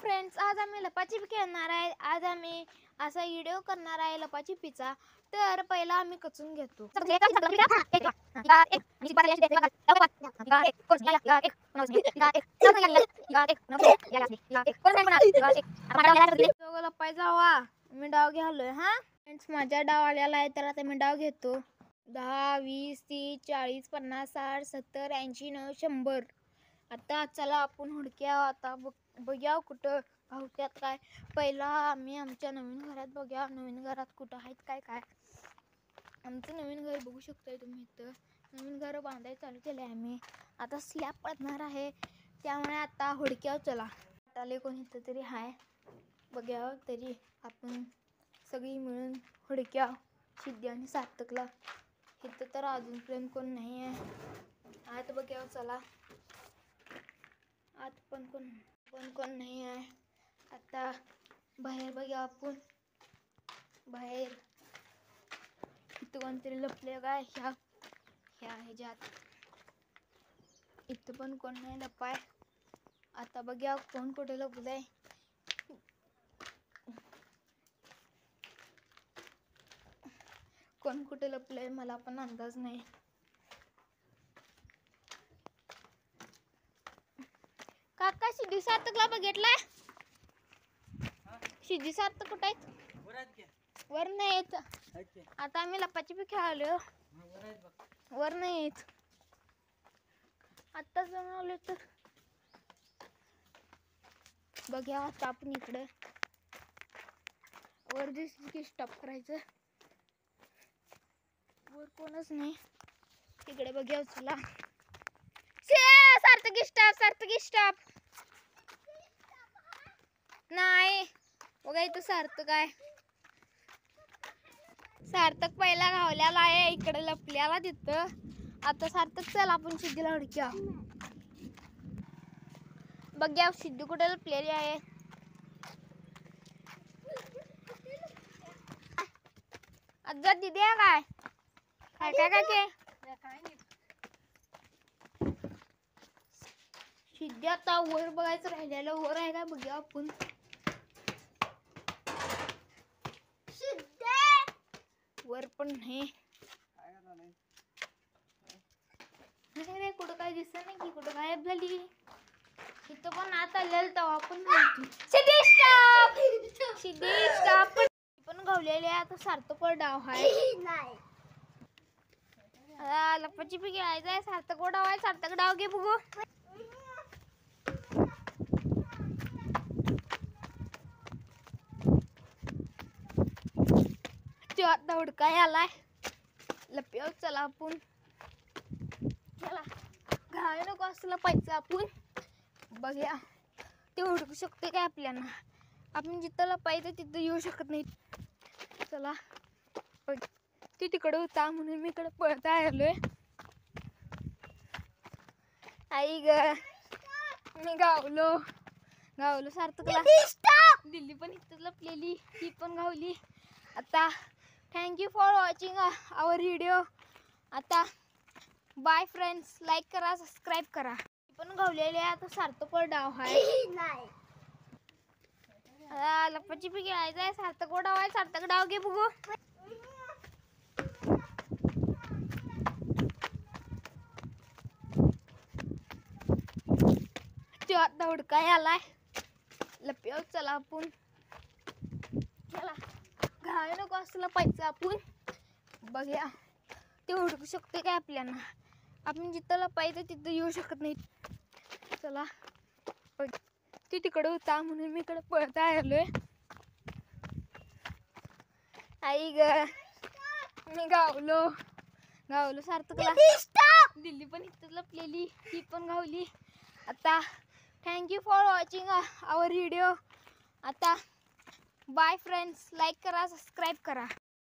Friends, आज आम्ही लपाछपी खेळणार आहे। आज आम्ही असा व्हिडिओ करणार आहे लपाछपीचा। तर पहिला आम्ही कचून घेतो। लपायचा हवा मी डाव घ्यालोय। हा फ्रेंड्स, माझ्या डाव आलेला आहे तर आता मी डाव घेतो। 10 20 30 40 50 60 70 80 90 100। आता चला आपण हुडक्या। आता बघूया कुठं गावत्यात काय। पहिला आम्ही आमच्या नवीन घरात बघूया, नवीन घरात कुठं आहेत काय काय। आमचं नवीन घर बघू शकताय तुम्ही। इथं नवीन घर बांधायला चालू केले आम्ही। आता स्लॅब पडणार आहे, त्यामुळे आता हुडक्यावर चला। आले कोण इथं तरी आहे बघूया। तरी आपण सगळी मिळून हुडक्या सिद्धी आणि सार्थकला। इथं तर अजूनपर्यंत कोण नाही आहे। आता बघूया चला। आत पण कोण नाही आहे। आता बाहेर बघूया आपण। बाहेर इथं कोणतरी लपले काय ह्या ह्याच्यात। इथं पण कोण नाही लपाय। आता बघूया कोण कुठे लपलंय। कोण कुठे लपलंय मला पण अंदाज नाही। काका सिद्धी सार्थकला बघितलाय? सिद्धी सार्थक कुठे आहेत? वर नाही येत। आता आम्ही लपाछपी खेळालो, वर नाही येत। आता जाऊन आलो तर बघूया। आता आपण इकडे वर दिसली की स्टॉप करायचं। वर कोणच नाही। तिकडे बघूया चला। सार्थकी स्टॉप नाही बघा। इथं सार्थक आहे। सार्थक पहिला गावल्याला आहे, इकडे लपल्याला तिथं। आता सार्थक चल आपण सिद्धीला हुडक्या। बघ्या सिद्धू कुठे लपलेली आहे। आजा दिदी आहे काय काय काय काय सिद्धी आता वर बघायचं राहिलेलं। वर आहे का बघूया आपण। वर पण नाही रे, कुठं काय दिसत नाही की कुठं गायब झाली। इथं पण आता आलेलं तेव्हा पण सिद्धी स्टॉप पण गावलेले आहे। आता सार्थकवर डाव आहे। लपाछपी खेळायचं आहे। सार्थकवर डाव आहे। सार्थक डाव घे बघू। तो आता हुडकाय आलाय। लपयावर चला आपण। चला घाय नको असं लपायचं आपण। बघूया ते हुडकू शकते काय आपल्याला। आपण जिथं लपायचं तिथं येऊ शकत नाही। चला ते तिकडे होता म्हणून मी इकडे पळत आलोय। आई ग मी गावलो सार्थकला। दिल्ली पण इथं लपलेली, ती पण गावली। आता thank you for watching our video. आता बाय फ्रेंड्स, लाईक करा, सबस्क्राईब करा। पण गावलेले आहे। आता सार्थकवर डाव आहे। लपाछपी खेळायचं आहे। सार्थकवर डाव आहे। सार्थक डाव घे बघू। तो आता हुडकाय आलाय। लपयावर चला आपण। चला घाय नको असं लपायचं आपण। बघूया ते हुडकू शकते काय आपल्याला। आपण जिथं लपायचं तिथं येऊ शकत नाही। चला ते तिकडे होता म्हणून मी इकडे पळत आलोय। आई ग मी गावलो सार्थकला। दिल्ली पण इथं लपलेली, ती पण गावली। आता thank you for watching our video. आता बाय फ्रेंड्स, लाईक करा, सबस्क्राईब करा।